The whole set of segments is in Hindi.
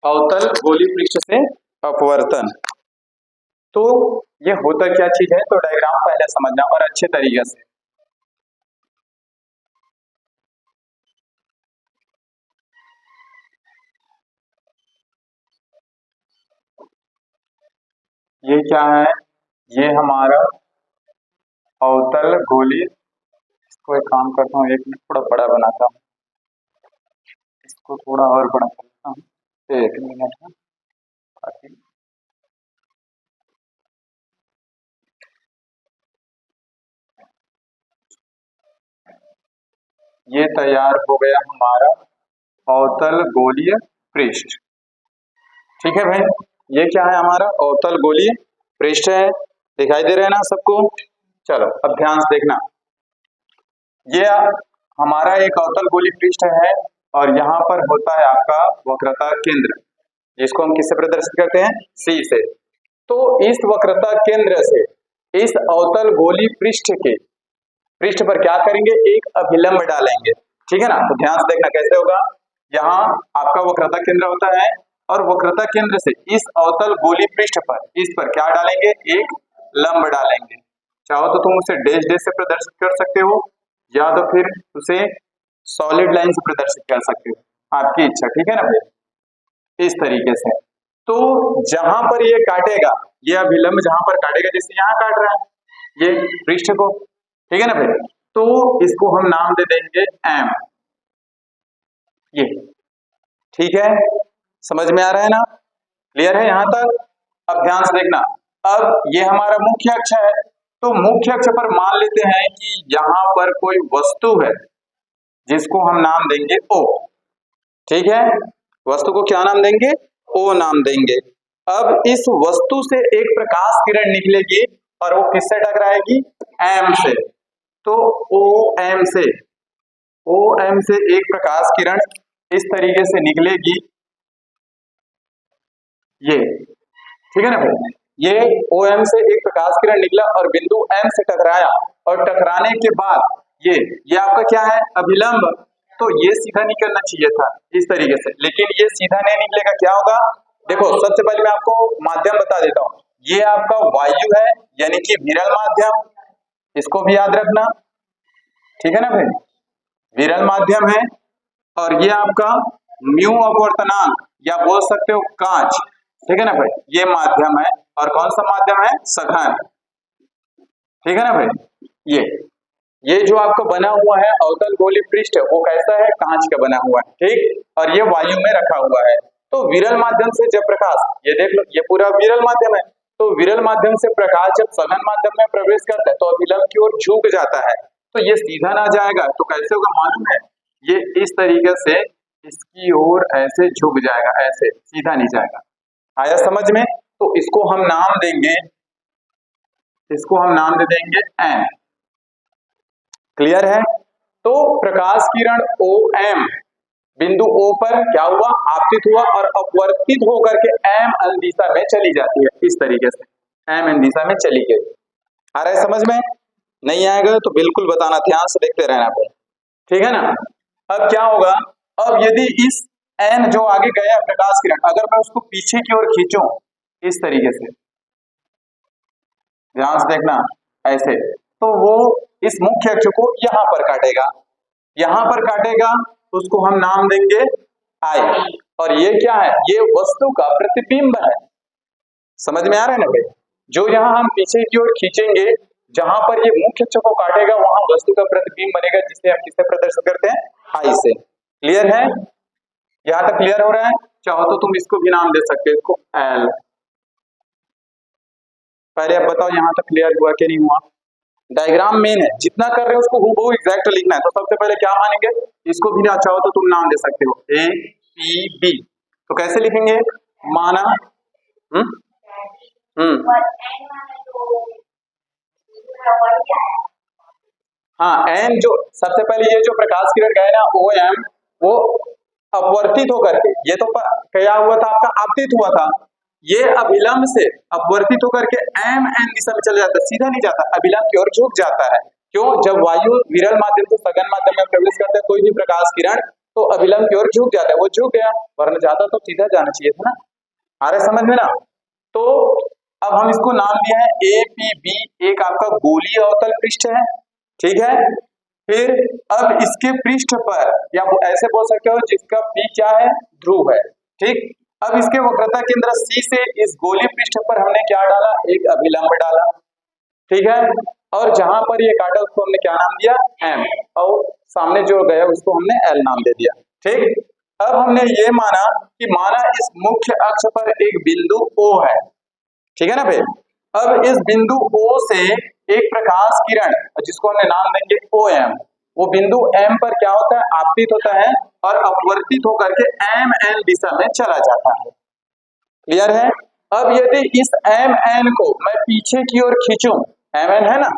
अवतल गोलीय पृष्ठ से अपवर्तन। तो ये होता क्या चीज है, तो डायग्राम पहले समझना और अच्छे तरीके से। ये क्या है, ये हमारा अवतल गोलीय, इसको एक काम करता हूँ, एक मिनट थोड़ा बड़ा बनाता हूँ, इसको थोड़ा और बड़ा करता हूँ, एक मिनट है। ये तैयार हो गया हमारा अवतल गोलीय पृष्ठ। ठीक है भाई, ये क्या है, हमारा अवतल गोलीय पृष्ठ है, दिखाई दे रहे हैं ना सबको। चलो अब ध्यान से देखना, ये हमारा एक अवतल गोलीय पृष्ठ है और यहाँ पर होता है आपका वक्रता केंद्र, जिसको हम किससे प्रदर्शित करते हैं, सी से। तो इस वक्रता केंद्र से इस अवतल गोलीय पृष्ठ के पृष्ठ पर क्या करेंगे, एक अभिलंब डालेंगे। ठीक है ना, तो ध्यान से देखना कैसे होगा। यहाँ आपका वक्रता केंद्र होता है और वक्रता केंद्र से इस अवतल गोलीय पृष्ठ पर, इस पर क्या डालेंगे, एक लंब डालेंगे। चाहो तो तुम उसे डैश डैश से प्रदर्शित कर सकते हो या तो फिर उसे सॉलिड लाइन से प्रदर्शित कर सकते हो, आपकी इच्छा। ठीक है ना भाई, इस तरीके से। तो जहां पर ये काटेगा, ये अभिलंब जहां पर काटेगा, जैसे यहाँ काट रहा है ये पृष्ठ को, ठीक है ना भाई, तो इसको हम नाम दे देंगे एम। ये ठीक है, समझ में आ रहा है ना, क्लियर है यहाँ तक। अब ध्यान से देखना, अब ये हमारा मुख्य अक्ष है, तो मुख्य अक्ष पर मान लेते हैं कि यहाँ पर कोई वस्तु है जिसको हम नाम देंगे ओ। ठीक है, वस्तु को क्या नाम देंगे, ओ नाम देंगे। अब इस वस्तु से एक प्रकाश किरण निकलेगी और वो किससे टकराएगी, एम से। तो ओ एम से एक प्रकाश किरण इस तरीके से निकलेगी, ये ठीक है ना भाई, ये ओ एम से एक प्रकाश किरण निकला और बिंदु एम से टकराया, और टकराने के बाद ये आपका क्या है, अभिलंब। तो ये सीधा निकलना चाहिए था इस तरीके से, लेकिन ये सीधा नहीं निकलेगा। क्या होगा, देखो सबसे पहले मैं आपको माध्यम बता देता हूँ। ये आपका वायु है, यानी कि विरल माध्यम, इसको भी याद रखना। ठीक है ना भाई, विरल माध्यम है। और ये आपका म्यू अपवर्तनांक या बोल सकते हो कांच, ठीक है ना भाई, ये माध्यम है। और कौन सा माध्यम है, सघन। ठीक है ना भाई, ये जो आपको बना हुआ है अवतल गोलीय पृष्ठ, वो कैसा है, कांच का बना हुआ है। ठीक, और ये वायु में रखा हुआ है। तो विरल माध्यम से जब प्रकाश, ये देख लो, ये पूरा विरल माध्यम है, तो विरल माध्यम से प्रकाश जब सघन माध्यम में प्रवेश करता है तो अभिलंब की ओर झुक जाता है, तो ये सीधा ना जाएगा। तो कैसे होगा मालूम है, ये इस तरीके से इसकी ओर ऐसे झुक जाएगा, ऐसे सीधा नहीं जाएगा। आया समझ में, तो इसको हम नाम देंगे, इसको हम नाम दे देंगे एन। क्लियर है, तो प्रकाश किरण ओ एम बिंदु ओ पर क्या हुआ, आपतित हुआ और अपवर्तित होकर के एम एन दिशा में चली जाती है। इस तरीके से एम एन दिशा में चली गई। आ रहा है समझ में, नहीं आएगा तो बिल्कुल बताना, ध्यान से देखते रहना भाई। ठीक है ना, अब क्या होगा, अब यदि इस एन जो आगे गया प्रकाश किरण, अगर मैं उसको पीछे की ओर खींचूं इस तरीके से, ध्यान से देखना ऐसे, तो वो इस मुख्य अक्ष को यहां पर काटेगा, यहां पर काटेगा, उसको हम नाम देंगे आई। और ये क्या है, ये वस्तु का प्रतिबिंब है। समझ में आ रहा है ना भाई, जो यहां हम पीछे की ओर खींचेंगे, जहां पर ये मुख्य अक्ष को काटेगा, वहां वस्तु का प्रतिबिंब बनेगा, जिसे हम किससे प्रदर्शित करते हैं, आई से। क्लियर है, यहां तक क्लियर हो रहा है। चाहो तो तुम इसको भी नाम दे सकते हो, इसको एल। पहले अब बताओ यहां तक क्लियर हुआ कि नहीं हुआ। डायग्राम मेन है, जितना कर रहे हो उसको हूबहू एग्जैक्ट लिखना है। तो सबसे पहले क्या मानेंगे, इसको भी ना चाहो तो तुम नाम दे सकते हो ए पी बी। तो कैसे लिखेंगे, माना हाँ एन, जो सबसे पहले ये जो प्रकाश किरण गए ना ओ एम, वो अपवर्तित होकर के, ये तो क्या हुआ था आपका, आपतित हुआ था, ये अभिलंब से अपवर्तित होकर के एम एन दिशा में चला जाता है, सीधा नहीं जाता, अभिलंब की ओर झुक जाता है। क्यों, जब वायु विरल माध्यम से सघन माध्यम में प्रवेश करता है कोई भी प्रकाश किरण, तो अभिलंब की ओर झुक जाता है, वो झुक गया, वरना ज्यादा तो सीधा जाना चाहिए था ना। आ रहा है समझ में ना। तो अब हम इसको नाम दिया है APB, एक आपका गोलीय अवतल पृष्ठ है, ठीक है। फिर अब इसके पृष्ठ पर, या ऐसे बोल सकते हो जिसका P क्या है, ध्रुव है, ठीक। अब इसके वक्रता केंद्र C से इस गोलीय पृष्ठ पर हमने क्या डाला, एक अभिलंब डाला, ठीक है। और जहां पर ये काटा उसको हमने क्या नाम दिया, M, और सामने जो गया उसको हमने L नाम दे दिया, ठीक। अब हमने ये माना कि माना इस मुख्य अक्ष पर एक बिंदु O है, ठीक है ना भाई। अब इस बिंदु O से एक प्रकाश किरण, जिसको हमने नाम देंगे OM, वो बिंदु M पर क्या होता है, आपतित होता है और अपवर्तित होकर के MN दिशा में चला जाता है। क्लियर है। अब यदि इस MN को मैं पीछे की ओर खींचूं, MN है ना,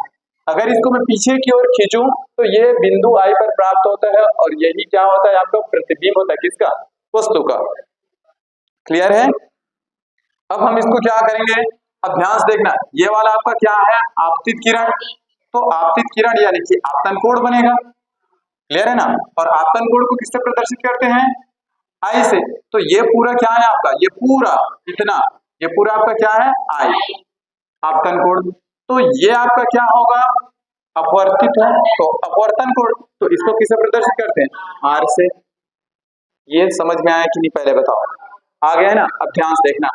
अगर इसको मैं पीछे की ओर खींचूं तो ये बिंदु I पर प्राप्त होता है, और यही क्या होता है, आपका प्रतिबिंब होता है, किसका, वस्तु का। क्लियर है। अब हम इसको क्या करेंगे, अभ्यास देखना, ये वाला आपका क्या है, आपतित किरण, तो आपतित किरण यानी कि आपतन कोण बनेगा। क्लियर है ना। और आपतन कोण को किससे प्रदर्शित करते हैं, I से। तो ये पूरा क्या है आपका, ये पूरा इतना, ये पूरा आपका क्या है, I, आपतन कोण। तो ये आपका क्या होगा, अपवर्तित है, तो अपवर्तन कोण, तो इसको किससे प्रदर्शित करते हैं, R से। ये समझ में आया कि नहीं, पहले बताओ, आ गया है ना। अब ध्यान से देखना,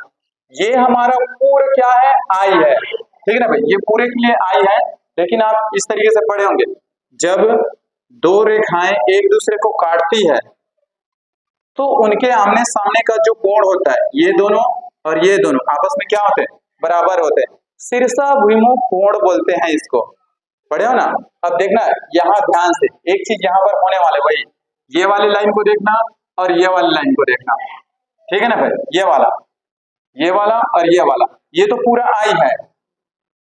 ये हमारा पूरा क्या है, I है, ठीक है ना भाई, ये पूरे के लिए I है। लेकिन आप इस तरीके से पढ़े होंगे, जब दो रेखाएं एक दूसरे को काटती है तो उनके आमने सामने का जो कोण होता है, ये दोनों और ये दोनों आपस में क्या होते हैं, बराबर होते हैं, शीर्षाभिमुख कोण बोलते हैं इसको, पढ़े हो ना। अब देखना यहाँ ध्यान से, एक चीज यहाँ पर होने वाले भाई, ये वाली लाइन को देखना और ये वाली लाइन को देखना, ठीक है ना भाई, ये वाला और ये वाला, ये तो पूरा I है,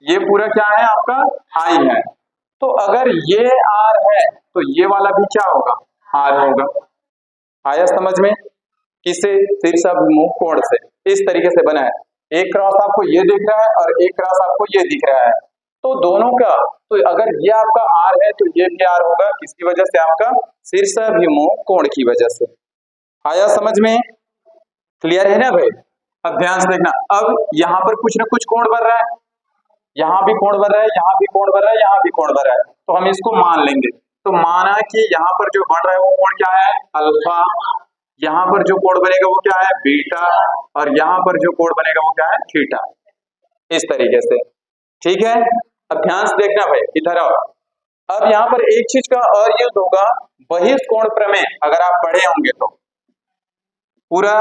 ये पूरा क्या है आपका I है। तो अगर ये R है तो ये वाला भी क्या होगा, R होगा। आया समझ में, किसे, शीर्षाभिमुख कोण से, इस तरीके से बना है। एक क्रॉस आपको ये दिख रहा है और एक क्रॉस आपको ये दिख रहा है, तो दोनों का, तो अगर ये आपका R है तो ये भी R होगा, किसकी वजह से, आपका शीर्षाभिमुख कोण की वजह से। आया समझ में, क्लियर है ना भाई। अब ध्यान से देखना, अब यहाँ पर कुछ ना कुछ कोण बन रहा है, यहाँ भी कोण बन रहा है, यहाँ भी कोण बन रहा है, यहाँ भी कोण बन रहा है, तो हम इसको मान लेंगे। तो माना कि यहाँ पर जो बन रहा है वो कोण क्या है, अल्फा, यहाँ पर जो कोण बनेगा वो क्या है, बीटा, और यहाँ पर जो कोण बनेगा वो क्या है, थीटा, इस तरीके से, ठीक है। अब ध्यान से देखना भाई, इधर आओ। अब यहाँ पर एक चीज का और यूज होगा, बहिष्कोण प्रमेय, अगर आप पढ़े होंगे तो पूरा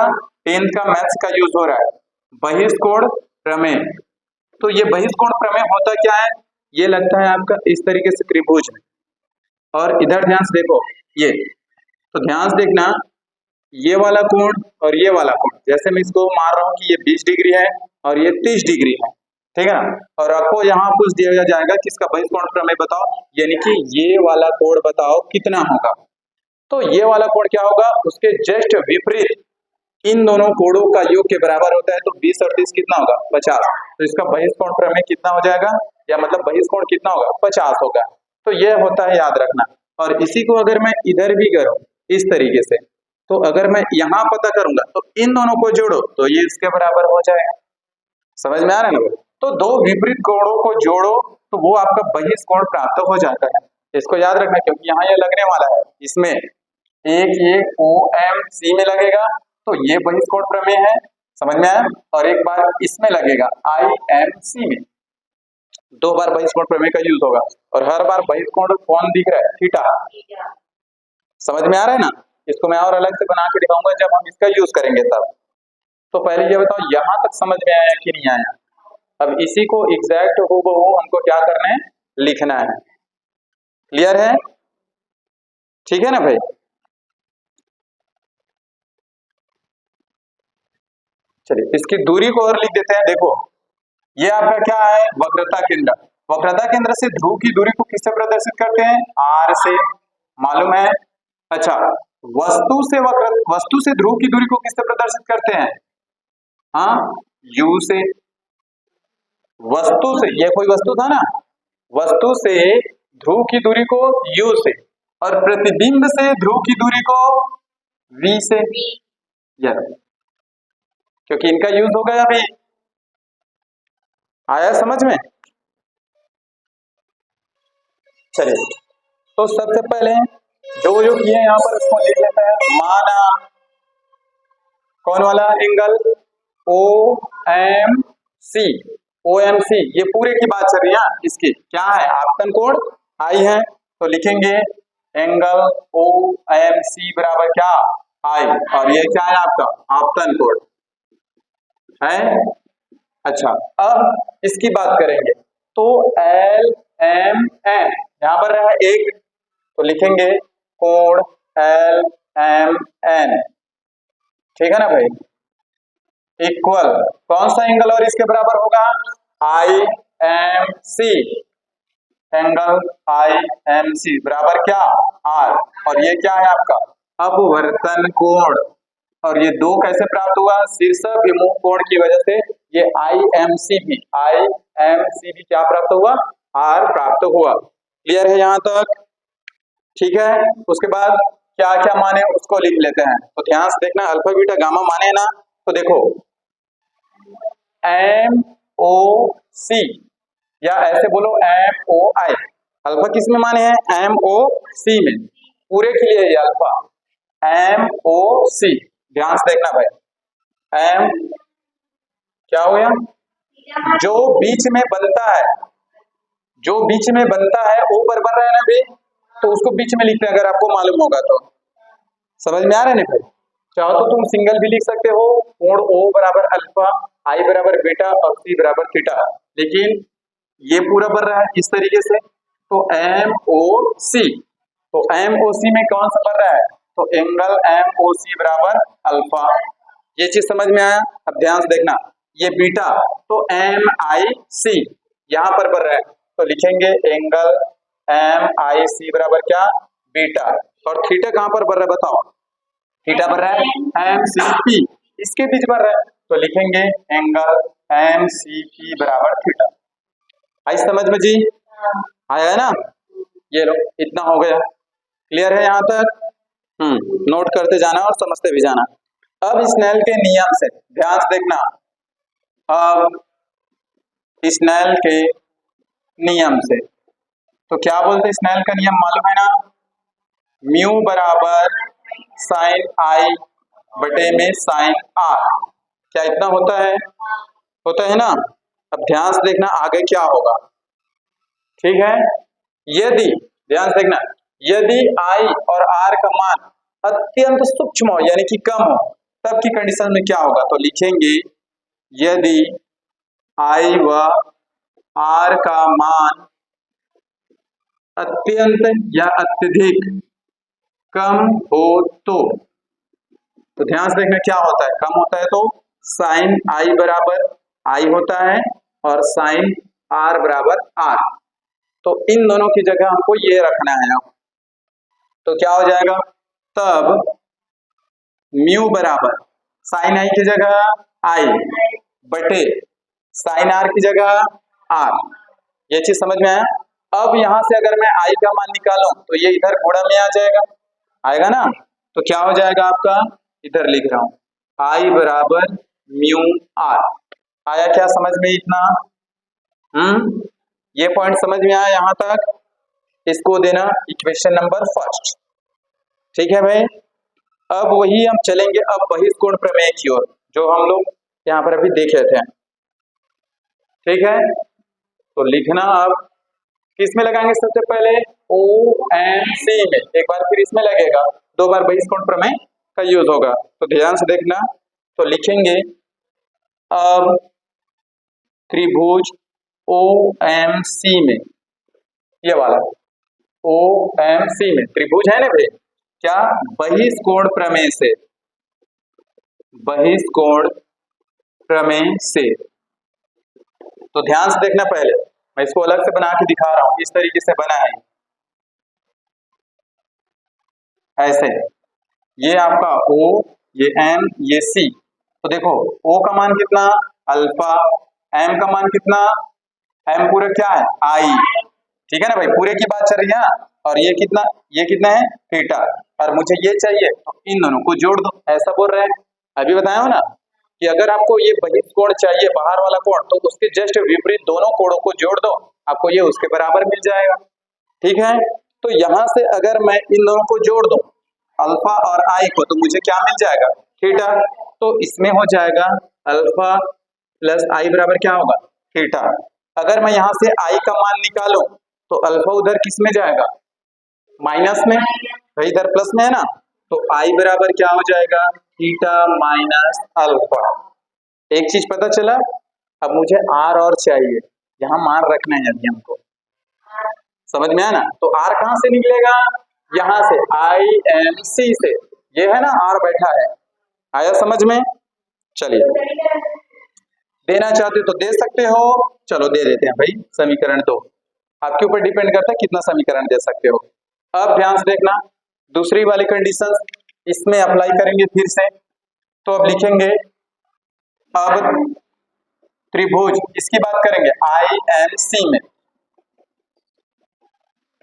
10th का मैथ्स का यूज हो रहा है, बहिष्कोण प्रमेय। तो ये बहिष्कोण प्रमेय होता क्या है, ये लगता है आपका इस तरीके से त्रिभुज में, और इधर ध्यान से देखो ये, तो ध्यान से देखना, ये वाला कोण और ये वाला कोण, जैसे मैं इसको मान रहा हूँ कि ये 20 डिग्री है और ये 30 डिग्री है, ठीक है ना। और आपको यहाँ कुछ दिया जाएगा कि इसका बहिष्कोण प्रमेय बताओ, यानी कि ये वाला कोण बताओ कितना होगा। तो ये वाला कोण क्या होगा, उसके जस्ट विपरीत इन दोनों कोणों का योग के बराबर होता है, तो 20 और 30 कितना होगा, 50। तो इसका बहिष्कोण प्रमेय कितना हो जाएगा, या मतलब बहिष्कोण कितना होगा, 50 होगा। तो ये होता है, याद रखना। और इसी को अगर मैं इधर भी करूं इस तरीके से, तो अगर मैं यहाँ पता करूंगा तो इन दोनों को जोड़ो तो ये इसके बराबर हो जाएगा। समझ में आ रहा है ना। तो दो विपरीत कोणों को जोड़ो तो वो आपका बहिष्कोण प्राप्त हो जाता है, इसको याद रखना, क्योंकि यहाँ ये लगने वाला है, इसमें एक ये OMC में लगेगा, तो ये बहिष्कोण प्रमेय है, समझ में आया। और एक बार इसमें लगेगा IMC में, 2 बार बहिष्कोण प्रमेय का यूज होगा, और हर बार बहिष्कोण कौन दिख रहा है, थीटा। समझ में आ रहा है ना। इसको मैं और अलग से बना के दिखाऊंगा जब हम इसका यूज करेंगे तब। तो पहले ये बताओ यहां तक समझ में आया कि नहीं आया। अब इसी को एग्जैक्ट हूबहू हमको क्या करना है, लिखना है। क्लियर है, ठीक है ना भाई। चलिए इसकी दूरी को और लिख देते हैं। देखो ये आपका क्या है, वक्रता केंद्र। वक्रता केंद्र से ध्रुव की दूरी को किससे प्रदर्शित करते हैं, R से, मालूम है। अच्छा, वस्तु से ध्रुव की दूरी को किससे प्रदर्शित करते हैं, हाँ, U से। वस्तु से, ये कोई वस्तु था ना, वस्तु से ध्रुव की दूरी को U से, और प्रतिबिंब से ध्रुव की दूरी को वी से, यस, क्योंकि इनका यूज हो गया अभी। आया समझ में? चलिए, तो सबसे पहले जो जो किए यहाँ पर उसको लिख लेते हैं। माना कौन वाला angle? O M C, O M C, ये पूरे की बात चल रही है। इसकी क्या है? आपतन कोण आई है, तो लिखेंगे एंगल ओ एम सी बराबर क्या? आई। और ये क्या है आपका? आपतन कोण है। अच्छा, अब इसकी बात करेंगे तो एल एम एन यहां पर है एक, तो लिखेंगे कोण एल एम एन, ठीक है ना भाई? इक्वल कौन सा एंगल और इसके बराबर होगा? I M C, angle I M C बराबर क्या? आर। और ये क्या है आपका? अपवर्तन कोण। और ये दो कैसे प्राप्त हुआ? शीर्ष विमुख कोण की वजह से ये आई एम सी भी क्या प्राप्त हुआ? आर प्राप्त हुआ। क्लियर है यहां तक? ठीक है। उसके बाद क्या क्या माने उसको लिख लेते हैं, तो ध्यान से देखना। अल्फा बीटा गामा माने ना, तो देखो एम ओ सी, या ऐसे बोलो एम ओ आई। अल्फा किस में माने हैं? एम ओ सी में, पूरे के लिए ये अल्फा एम ओ सी। ध्यान से देखना भाई, एम क्या हो गया? जो बीच में बनता है, जो बीच में बनता है ओ पर बन रहा है ना भाई, तो उसको बीच में लिखते हैं, अगर आपको मालूम होगा तो। समझ में आ रहा है ना भाई? चाहो तो तुम सिंगल भी लिख सकते हो, कोण ओ बराबर अल्फा, आई बराबर बीटा और सी बराबर थीटा, लेकिन ये पूरा बन रहा है इस तरीके से, तो एम ओ सी। तो एम ओ सी में कौन सा बन रहा है? तो एंगल एम ओ सी बराबर अल्फा। ये चीज समझ में आया? अब ध्यान से देखना, ये बीटा, तो एम आई सी यहां पर बन रहा है, तो लिखेंगे एंगल एम आई सी बराबर क्या? बीटा। और थीटा कहां पर बन रहा है बताओ? थीटा बन रहा है एम सी पी, इसके बीच बन रहा है, तो लिखेंगे एंगल एम सी पी बराबर थीटा। आई समझ में जी? आया है ना? ये लो, इतना हो गया। क्लियर है यहां तक? नोट करते जाना और समझते भी जाना। अब स्नेल के नियम से ध्यान से देखना। अब स्नेल के नियम से, तो क्या बोलते हैं? स्नेल का नियम मालूम है ना? म्यू बराबर साइन आई बटे में साइन आर, क्या इतना होता है? होता है ना? अब ध्यान से देखना आगे क्या होगा, ठीक है? यदि ध्यान से देखना, यदि आई और आर का मान अत्यंत सूक्ष्म हो यानी कि कम हो, तब की कंडीशन में क्या होगा? तो लिखेंगे यदि आई व आर का मान अत्यंत या अत्यधिक कम हो तो ध्यान से देखना क्या होता है? कम होता है तो साइन आई बराबर आई होता है और साइन आर बराबर आर, तो इन दोनों की जगह हमको ये रखना है। तो क्या हो जाएगा? तब म्यू बराबर साइन आई की जगह आई बटे साइन आर की जगह आर। ये चीज समझ में आया? अब यहां से अगर मैं आई का मान निकालूं तो ये इधर गुणा में आ जाएगा, आएगा ना? तो क्या हो जाएगा आपका? इधर लिख रहा हूं आई बराबर म्यू आर। आया क्या समझ में इतना? ये पॉइंट समझ में आया यहां तक? इसको देना इक्वेशन नंबर फर्स्ट, ठीक है भाई? अब वही हम चलेंगे अब बहिष्कोण प्रमेय की ओर, जो हम लोग यहाँ पर अभी देखे थे, ठीक है? तो लिखना अब किस में लगाएंगे? सबसे पहले ओ एम सी में, एक बार फिर इसमें लगेगा, दो बार बहिष्कोण प्रमेय का यूज होगा, तो ध्यान से देखना। तो लिखेंगे अब त्रिभुज ओ एम सी में, ये वाला ओ एम सी में त्रिभुज है ना भाई, क्या? बहिष्कोण प्रमेय से, बहिष्कोण प्रमेय से। तो ध्यान से देखना, पहले मैं इसको अलग से बना के दिखा रहा हूं, इस तरीके से बना है ऐसे, ये आपका O, ये M, ये C। तो देखो O का मान कितना? अल्फा। M का मान कितना? M पूरा क्या है? I, ठीक है ना भाई, पूरे की बात चल रही है ना। और ये कितना है थीटा, और मुझे ये चाहिए तो इन दोनों को जोड़ दो, ऐसा बोल रहे हैं। अभी बताया हो ना कि अगर आपको ये बहिष्कोण चाहिए बाहर वाला कोण, तो उसके जस्ट विपरीत दोनों कोणों को जोड़ दो, आपको ये उसके बराबर मिल जाएगा। ठीक है, तो यहां से अगर मैं इन दोनों को जोड़ दूं अल्फा और आई को, तो मुझे क्या मिल जाएगा थीटा। तो इसमें हो जाएगा अल्फा प्लस आई बराबर क्या होगा थीटा। अगर मैं यहां से आई का मान निकालूं तो अल्फा उधर किस में जाएगा माइनस में, भाई इधर प्लस में है ना, तो आई बराबर क्या हो जाएगा थीटा माइनस अल्फा। एक चीज पता चला, अब मुझे आर और चाहिए, यहाँ मान रखना है अभी हमको, समझ में आया ना। तो आर कहां से निकलेगा, यहां से आई एम सी से, ये है ना आर बैठा है, आया समझ में। चलिए देना चाहते हो तो दे सकते हो, चलो दे देते हैं भाई समीकरण, तो आपके ऊपर डिपेंड करता है कितना समीकरण दे सकते हो। अब ध्यान से देखना दूसरी वाली कंडीशन इसमें अप्लाई करेंगे फिर से, तो अब लिखेंगे अब त्रिभुज, इसकी बात करेंगे आई एम सी में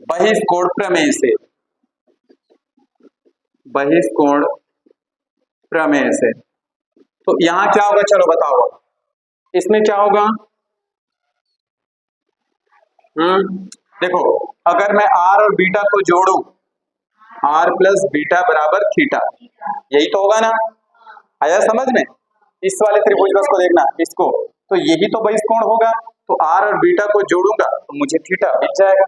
बहिष्कोण प्रमेय से, बहिष्कोण प्रमेय से। तो यहां क्या होगा चलो बताओ, इसमें क्या होगा। देखो अगर मैं आर और बीटा को जोड़ू, आर प्लस बीटा बराबर थीटा, यही तो होगा ना, आया समझ में। इस वाले त्रिभुज को देखना इसको, तो यही तो बहिष्कोण होगा, तो आर और बीटा को जोड़ूंगा तो मुझे थीटा मिल जाएगा,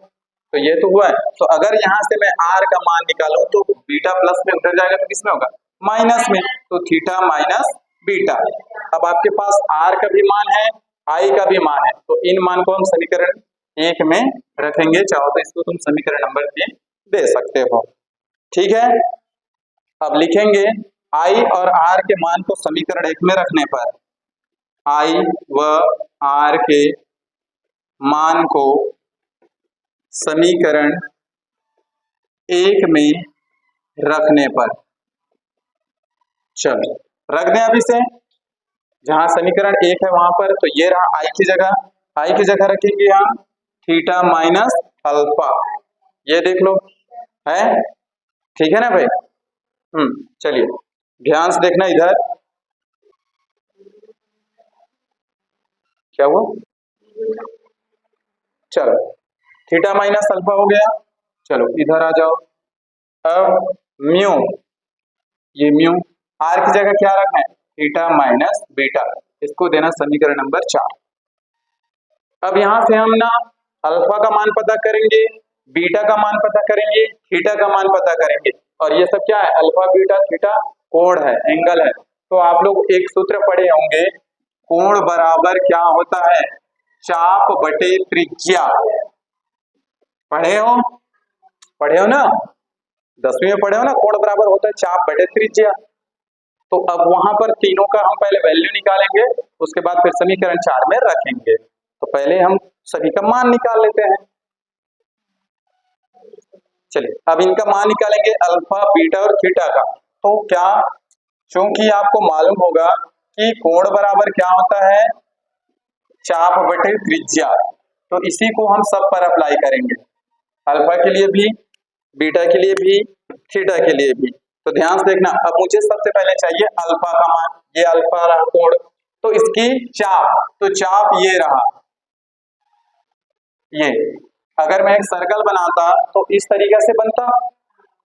तो ये तो हुआ है। तो अगर यहां से मैं आर का मान निकालूं तो बीटा प्लस में उधर जाएगा तो किसमें होगा माइनस में, तो थीटा माइनस बीटा। अब आपके पास आर का भी मान है आई का भी मान है, तो इन मान को हम समीकरण 1 में रखेंगे, चाहो तो इसको तुम समीकरण नंबर 3 दे सकते हो। ठीक है, अब लिखेंगे आई और आर के मान को समीकरण 1 में रखने पर आई व आर के मान को समीकरण 1 में रखने पर, चलो रख दें अभी से, जहां समीकरण 1 है वहां पर, तो ये रहा आई की जगह, आई की जगह रखेंगे यहाँ थीटा माइनस अल्फा, ये देख लो है, ठीक है ना भाई। चलिए ध्यान से देखना इधर क्या हुआ, चलो थीटा माइनस अल्फा हो गया, चलो इधर आ जाओ। अब म्यू, ये म्यू आर की जगह क्या रखना है थीटा माइनस बीटा, इसको देना समीकरण नंबर 4। अब यहां से हम ना अल्फा का मान पता करेंगे, बीटा का मान पता करेंगे, थीटा का मान पता करेंगे, और ये सब क्या है अल्फा बीटा थीटा कोण है, एंगल है। तो आप लोग एक सूत्र पढ़े होंगे, कोण बराबर क्या होता है चाप बटे त्रिज्या, पढ़े हो ना, 10वीं में पढ़े हो ना, कोण बराबर होता है चाप बटे त्रिज्या। तो अब वहां पर तीनों का हम पहले वैल्यू निकालेंगे, उसके बाद फिर समीकरण 4 में रखेंगे। तो पहले हम सभी का मान निकाल लेते हैं, चलिए अब इनका मान निकालेंगे अल्फा बीटा और थीटा का। तो क्या, चूंकि आपको मालूम होगा कि कोण बराबर क्या होता है चाप बटे त्रिज्या, तो इसी को हम सब पर अप्लाई करेंगे, अल्फा के लिए भी, बीटा के लिए भी, थीटा के लिए भी। तो ध्यान से देखना, अब मुझे सबसे पहले चाहिए अल्फा का मान, ये अल्फा रहा कोण, तो इसकी चाप, तो चाप ये रहा, ये अगर मैं एक सर्कल बनाता तो इस तरीके से बनता,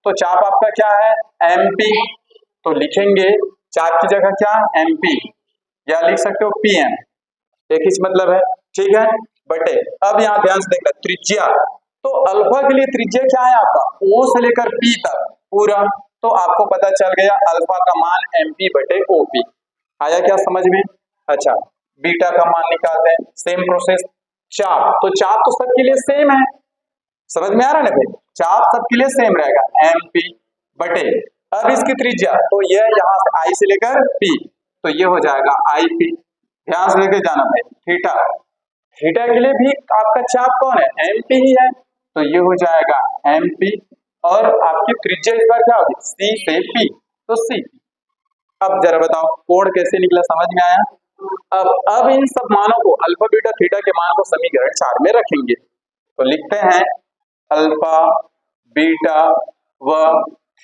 तो चाप आपका क्या है एमपी, तो लिखेंगे चाप की जगह क्या एमपी, या लिख सकते हो पीएम, एक ही मतलब है, ठीक है बटे। अब यहाँ ध्यान से देखना त्रिज्या, तो अल्फा के लिए त्रिज्या क्या है आपका ओ से लेकर पी तक पूरा, तो आपको पता चल गया अल्फा का मान एमपी बटे ओपी, आया क्या समझ में। अच्छा बीटा का मान निकालते हैं, सेम प्रोसेस, चाप, तो चाप तो सबके लिए सेम है, समझ में आ रहा है ना भाई, चाप सबके लिए सेम रहेगा एमपी बटे, अब इसकी त्रिज्या तो ये यहाँ से आई से लेकर पी, तो ये हो जाएगा आई पी, ध्यान से लेके जाना भाई। थीटा, थीटा के लिए भी आपका चाप कौन है एमपी ही है, तो ये हो जाएगा एमपी, और आपकी त्रिज्या इस बार क्या होगी सी से पी, तो सी। अब जरा बताओ कोण कैसे निकला, समझ में आया। अब इन सब मानों को अल्फा बीटा थीटा के मान को समीकरण 4 में रखेंगे, तो लिखते हैं अल्फा बीटा व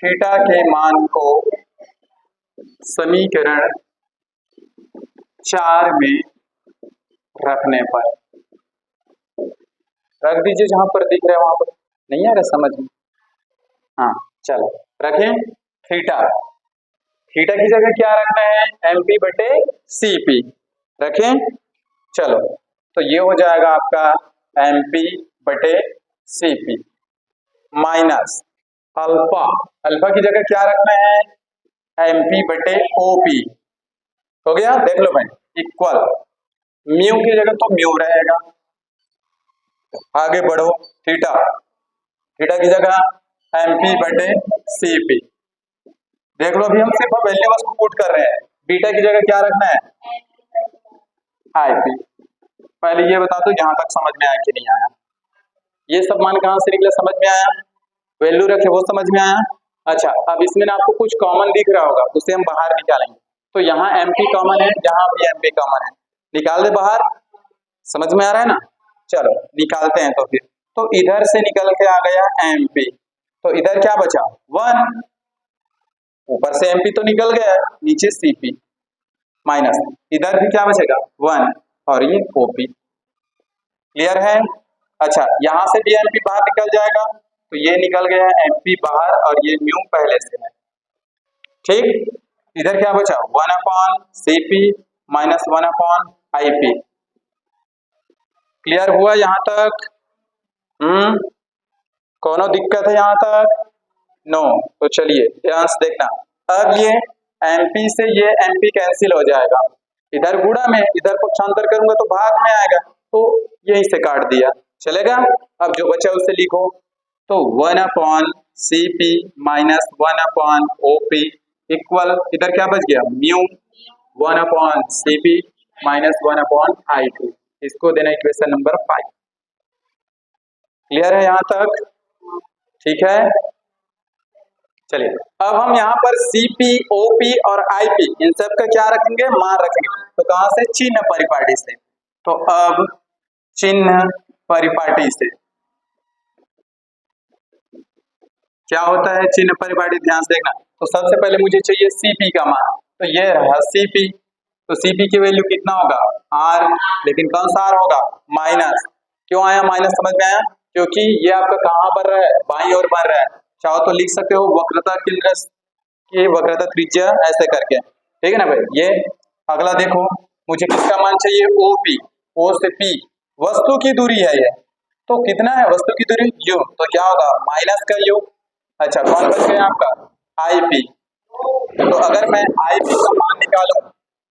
थीटा के मान को समीकरण 4 में रखने पर, रख दीजिए जहां पर दिख रहा है वहां पर। नहीं आ रहा समझ में? हाँ चलो रखें थीटा, थीटा की जगह क्या रखना है, एमपी बटे सीपी रखें। चलो तो ये हो जाएगा आपका एमपी बटे सीपी माइनस अल्फा, अल्फा की जगह क्या रखना है, एमपी बटे ओपी, हो गया देख लो भाई, इक्वल म्यू की जगह तो म्यू रहेगा, आगे बढ़ो थीटा, थीटा की जगह एमपी बटे सीपी, देख लो अभी हम सिर्फ वैल्यूज को पुट कर रहे हैं, बीटा की जगह क्या रखना है, आईपी। पहले ये बता दो यहां तक समझ में आया कि नहीं आया, ये सब मान कहां से निकले समझ में आया, वैल्यू रखे वो समझ में आया। अच्छा अब इसमें ना आपको कुछ कॉमन दिख रहा होगा, उसे हम बाहर निकालेंगे, तो यहाँ एमपी कॉमन है, यहाँ भी एमपी कॉमन है, निकाल दे बाहर, समझ में आ रहा है ना। चलो निकालते हैं तो फिर, तो इधर से निकल के आ गया एमपी, तो इधर क्या बचा 1, ऊपर से एमपी तो निकल गया, नीचे सीपी माइनस, इधर भी क्या बचेगा 1 और ये ओपी, क्लियर है। अच्छा यहां से भी एमपी बाहर निकल जाएगा, तो ये निकल गया एमपी बाहर और ये म्यू पहले से है, ठीक। इधर क्या बचा 1 upon CP minus 1 upon IP, clear हुआ यहाँ तक? कोनो दिक्कत है यहाँ तक? नो। तो चलिए ध्यान से देखना, अब ये एमपी से ये एमपी कैंसिल हो जाएगा, इधर गुणा में इधर पक्षांतर करूंगा तो भाग में आएगा, तो यहीं से काट दिया चलेगा। अब जो बचा उसे लिखो, तो 1 upon CP minus 1 upon OP equal, इधर क्या बच गया mu 1 upon CP minus 1 upon आई2, इसको देना इक्वेशन नंबर 5, क्लियर है यहाँ तक? ठीक है चलिए अब हम यहाँ पर सीपी ओपी और आईपी इन सब का क्या रखेंगे, मान रखेंगे, तो कहां से, चिन्ह परिपाटी से। तो अब चिन्ह परिपाटी से क्या होता है, चिन्ह परिपाटी ध्यान से देखना, तो सबसे पहले मुझे चाहिए सीपी का मान, तो ये रहा सीपी, तो सीपी की वैल्यू कितना होगा आर, लेकिन कौन सा आर होगा माइनस, क्यों आया माइनस समझ में आया, क्योंकि ये आपका कहाँ बन रहा है, बाईं ओर बन रहा है, चाहो तो लिख सकते हो वक्रता केंद्र की वक्रता त्रिज्या ऐसे करके, ठीक है ना भाई। ये अगला देखो, मुझे किसका मान चाहिए ओपी, ओ से पी वस्तु की दूरी है ये, तो कितना है वस्तु की दूरी यू, तो क्या होगा माइनस का यू। अच्छा कौन बच गया आपका आईपी, तो अगर मैं आईपी का मान निकालूं,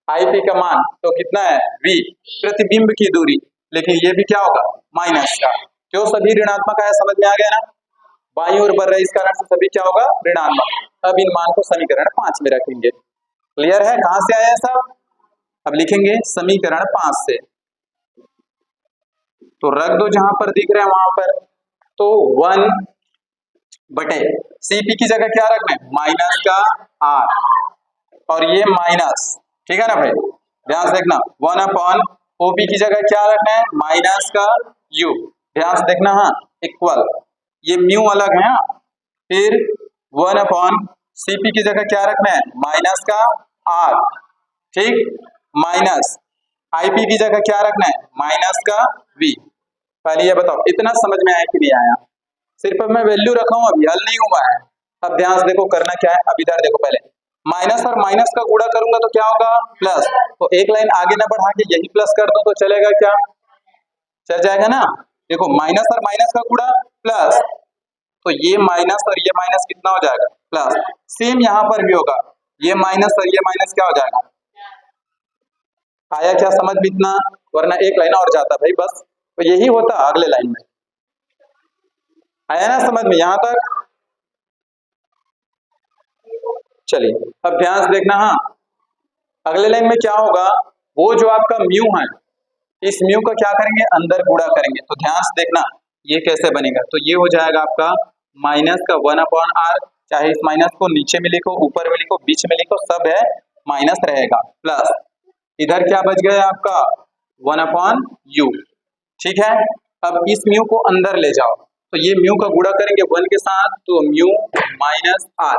आईपी का मान तो कितना है वी, प्रतिबिंब की दूरी, लेकिन ये भी क्या होगा माइनस का, क्यों सभी ऋणात्मक है, समझ में आ गया ना, बाईं ओर बढ़ रही इस कारण से सभी क्या होगा ऋणात्मक। अब इन मान को समीकरण 5 में रखेंगे, क्लियर है, कहां से आया सब, अब लिखेंगे समीकरण 5 से, तो रख दो जहां पर दिख रहा है वहां पर, तो 1 बटे सीपी की जगह क्या रखना है माइनस का आर, और ये माइनस, ठीक है ना भाई, ध्यान से देखना 1 अपॉन ओपी की जगह क्या रखना है माइनस का यू, ध्यान से देखना, हाँ इक्वल, ये म्यू अलग है, फिर 1 अपॉन सीपी की जगह क्या रखना है माइनस का आर, ठीक, माइनस आईपी की जगह क्या रखना है माइनस का वी। पहले ये बताओ इतना समझ में आया कि नहीं आया, सिर्फ मैं वैल्यू रखा हूं, अभी हल नहीं हुआ है। अब ध्यान से देखो करना क्या है, अब इधर देखो, पहले माइनस और माइनस का गुणा करूंगा तो क्या होगा प्लस, तो एक लाइन आगे ना बढ़ा के यही प्लस कर दो तो चलेगा क्या, चल जाएगा ना। देखो माइनस और माइनस का गुणा प्लस, तो ये माइनस और ये माइनस कितना हो जाएगा प्लस, सेम यहाँ पर भी होगा, ये माइनस और ये माइनस क्या हो जाएगा, आया क्या समझ में इतना, वरना एक लाइन और जाता भाई बस, तो यही होता अगले लाइन में, आया ना समझ में यहाँ तक। चलिए अब ध्यान से देखना, हाँ अगले लाइन में क्या होगा, वो जो आपका म्यू है इस म्यू का क्या करेंगे अंदर गुणा करेंगे, तो ध्यान से देखना ये कैसे बनेगा, तो ये हो जाएगा आपका माइनस का 1 अपॉन आर, चाहे इस माइनस को नीचे में लिखो ऊपर में लिखो बीच में लिखो सब है माइनस रहेगा, प्लस इधर क्या बच गया आपका 1 अपॉन यू, ठीक है। अब इस म्यू को अंदर ले जाओ, तो ये म्यू का गुणा करेंगे 1 के साथ, तो म्यू माइनस आर,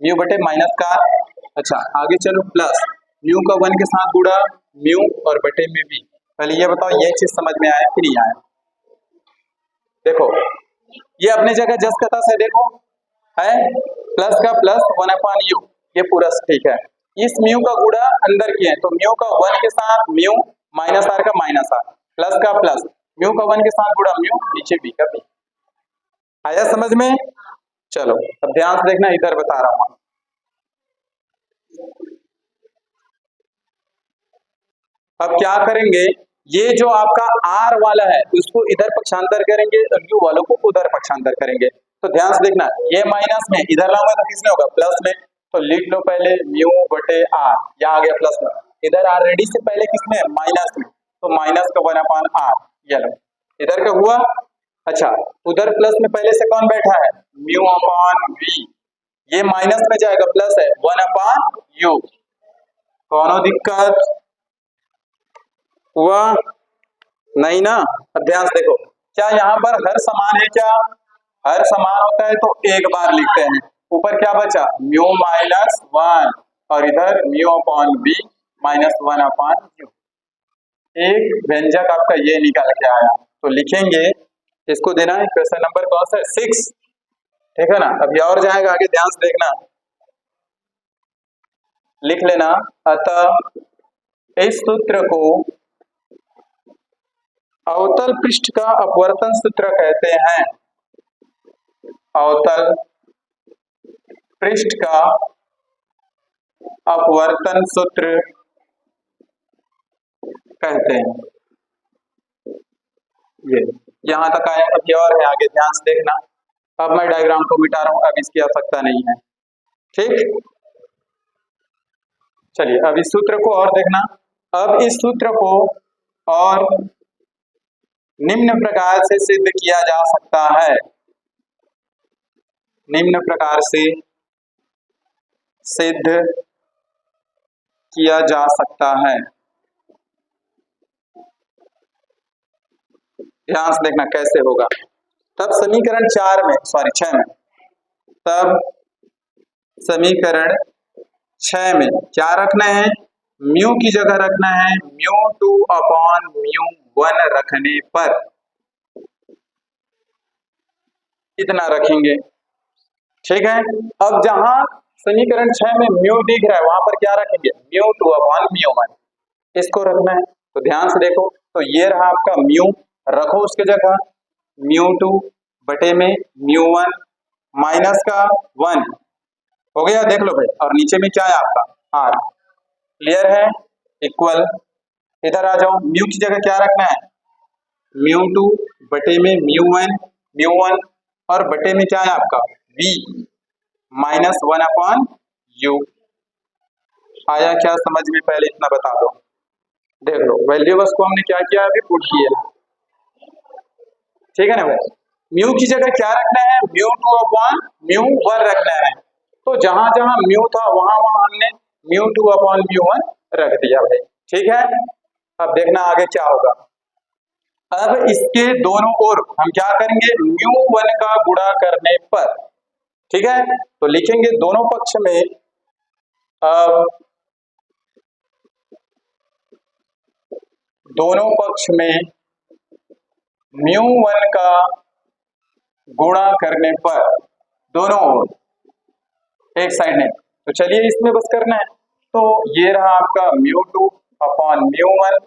म्यू बटे माइनस का आर। अच्छा आगे चलो, प्लस म्यू का 1 के साथ गुणा म्यू और बटे में भी। पहले ये बताओ ये चीज समझ में आया कि नहीं आया? देखो ये अपने जगह जस का तस है, देखो है प्लस का प्लस 1/u, ये पूरा ठीक है। इस म्यू का गुणा अंदर किए तो म्यू का 1 के साथ म्यू माइनस आर का माइनस आर, प्लस का प्लस म्यू का 1 के साथ गुणा म्यू, नीचे बी का बी। आया समझ में? चलो अब ध्यान से देखना, इधर बता रहा हूं। अब क्या करेंगे, ये जो आपका आर वाला है उसको इधर पक्षांतर करेंगे और यू वालों को उधर पक्षांतर करेंगे। तो ध्यान से देखना, ये माइनस में इधर लाऊंगा तो किसमें होगा? प्लस में। तो लिख लो पहले म्यू बटे आर, या आ गया प्लस में। इधर ऑलरेडी से पहले किसमें? माइनस में, तो माइनस का 1/r, ये लो इधर का हुआ। अच्छा उधर प्लस में पहले से कौन बैठा है? म्यू अपॉन वी, ये माइनस में जाएगा, प्लस है 1/u। कौनो दिक्कत हुआ नहीं ना? अब ध्यान से देखो, क्या यहाँ पर हर समान है? क्या हर समान होता है तो एक बार लिखते हैं। ऊपर क्या बचा? म्यू माइनस 1, और इधर mu upon B minus 1/u। एक व्यंजक आपका ये निकाल के आया, तो लिखेंगे इसको, देना है क्वेश्चन नंबर कौन सा? 6, ठीक है ना? अभी और जाएगा आगे, ध्यान से देखना, लिख लेना। अतः इस सूत्र को अवतल पृष्ठ का अपवर्तन सूत्र कहते हैं। अवतल पृष्ठ का अपवर्तन सूत्र कहते हैं। ये यहां तक आया, अभी और है आगे, ध्यान से देखना। अब मैं डायग्राम को मिटा रहा हूं, अब इसकी आवश्यकता नहीं है, ठीक। चलिए अब इस सूत्र को और देखना। अब इस सूत्र को और निम्न प्रकार से सिद्ध किया जा सकता है, निम्न प्रकार से सिद्ध किया जा सकता है। ध्यान से देखना कैसे होगा। तब समीकरण 6 में, तब समीकरण 6 में क्या रखना है? म्यू की जगह रखना है μ2 अपॉन μ1 रखने पर इतना रखेंगे, ठीक है। अब जहां समीकरण 6 में म्यू दिख रहा है वहां पर क्या रखेंगे? μ2 अपॉन μ1, इसको रखना है। तो ध्यान से देखो, तो ये रहा आपका म्यू, रखो उसके जगह μ2 बटे में μ1 माइनस का 1 हो गया, देख लो भाई। और नीचे में क्या है आपका? आर, क्लियर है? इक्वल, इधर आ जाओ, म्यू की जगह क्या रखना है? μ2 बटे में μ1 और बटे में क्या है आपका? v minus 1/u। आया क्या समझ में? पहले इतना बता दो, देख लो वैल्यूज को हमने क्या किया अभी? पुट किया, ठीक है ना भाई। म्यू की जगह क्या रखना है? μ2 अपॉन μ1 रखना है। तो जहां जहां म्यू था वहां वहां हमने μ2 अपॉन μ1 रख दिया भाई, ठीक है। अब देखना आगे क्या होगा। अब इसके दोनों ओर हम क्या करेंगे? μ1 का गुणा करने पर, ठीक है, तो लिखेंगे दोनों पक्ष में, अब दोनों पक्ष में μ1 का गुणा करने पर, दोनों ओर, एक साइड में, तो चलिए इसमें बस करना है। तो ये रहा आपका μ2 अपॉन μ1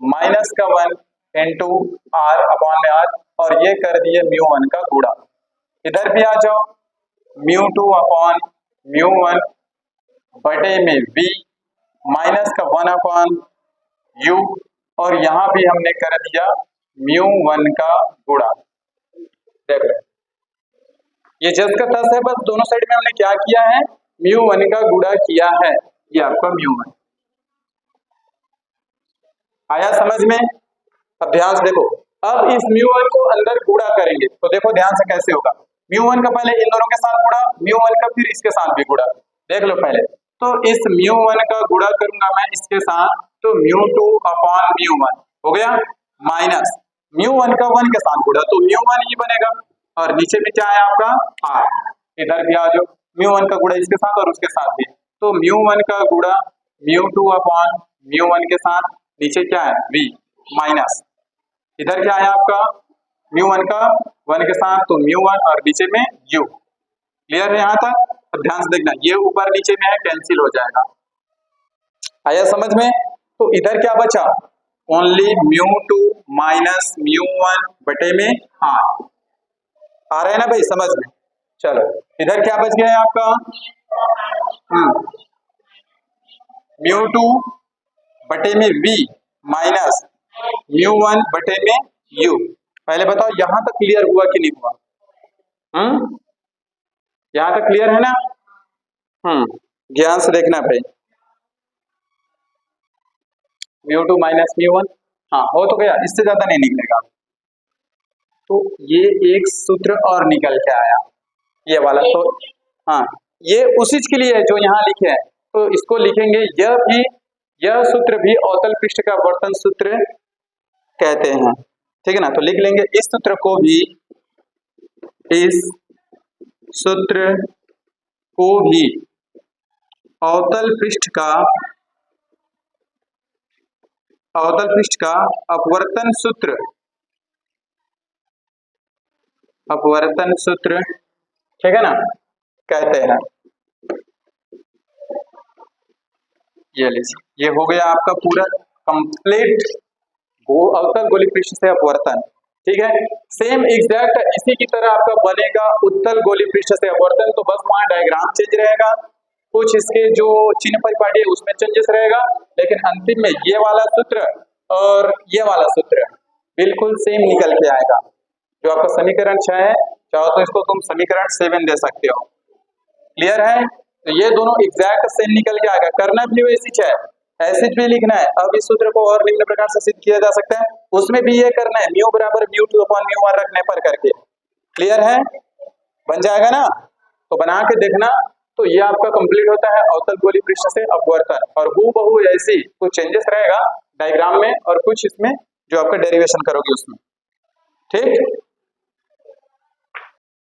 माइनस का 1 इंटू आर अपॉन में आर, और ये कर दिए μ1 का गुणा। इधर भी आ जाओ, μ2 अपॉन μ1 बटे में v माइनस का 1 अपॉन u, और यहां भी हमने कर दिया μ1 का गुणा। देख लो ये जस का तस है, बस दोनों साइड में हमने क्या किया है? μ1 का गुणा किया है, ये आपका μ1। आया समझ में? अब ध्यान से देखो, अब इस μ1 को अंदर गुणा करेंगे, तो देखो ध्यान से कैसे होगा। μ1 का पहले इन दोनों के साथ गुणा, μ1 का फिर इसके साथ भी गुणा, देख लो पहले। तो इस μ1 का गुणा करूंगा मैं इसके साथ, तो μ2 अपॉन μ1 हो गया, माइनस μ1 का 1 के साथ गुणा तो μ1 ही बनेगा, और नीचे में क्या है आपका r, इधर भी आ जाओ, μ1 का गुणा इसके साथ और उसके साथ भी, तो μ1 का गुणा μ2 अपॉन μ1 के साथ, नीचे क्या है v माइनस, इधर क्या है आपका μ1 का 1 के साथ तो μ1 और नीचे में u। क्लियर है यहाँ तक? अब ध्यान से देखना, ये ऊपर नीचे में है कैंसिल हो जाएगा, आया समझ में? तो इधर क्या बचा, ओनली μ2 माइनस μ1 बटे में r, आ रहे हैं ना भाई समझ में? चलो इधर क्या बच गया है आपका μ2 बटे में v माइनस μ1 बटे में u। पहले बताओ यहां तक क्लियर हुआ कि नहीं हुआ? यहां तक क्लियर है ना? ध्यान से देखना भाई, μ2 माइनस μ1, हाँ हो तो गया, इससे ज्यादा नहीं निकलेगा। तो ये एक सूत्र और निकल के आया, ये वाला, तो हाँ ये उसी के लिए है जो यहाँ लिखे हैं, तो इसको लिखेंगे, यह सूत्र भी अवतल पृष्ठ का अपवर्तन सूत्र कहते हैं, ठीक है ना? तो लिख लेंगे इस सूत्र को भी अवतल पृष्ठ का अपवर्तन सूत्र ठीक है ना कहते हैं। ये लीजिए, ये हो गया आपका पूरा कंप्लीट अवतल गोलीय पृष्ठ से अपवर्तन, ठीक है। सेम एग्जैक्ट इसी की तरह आपका बनेगा उत्तल गोलीय पृष्ठ से अपवर्तन, तो बस वहां डायग्राम चेंज रहेगा, कुछ इसके जो चिन्ह परिपाटी है उसमें चेंजेस रहेगा, लेकिन अंतिम में ये वाला सूत्र और ये वाला सूत्र बिल्कुल सेम निकल के आएगा। जो आपका समीकरण 6 है, चाहो तो इसको तुम समीकरण 7 दे सकते हो। क्लियर है? तो ये दोनों एग्जैक्ट सेम निकल के आएगा। करना भी वैसी 6 ऐसे भी लिखना है। अब इस सूत्र को और निम्न प्रकार से सिद्ध किया जा सकता है, उसमें भी ये करना है, म्यू बराबर μ2 अपॉन μ1 रखने पर करके। क्लियर है? बन जाएगा ना? तो बना के देखना। तो ये आपका कंप्लीट होता है अवतल गोलीय पृष्ठ से अपवर्तन, और हूबहू ऐसी कुछ चेंजेस रहेगा डायग्राम में और कुछ इसमें जो आपका डेरिवेशन करोगे उसमें, ठीक।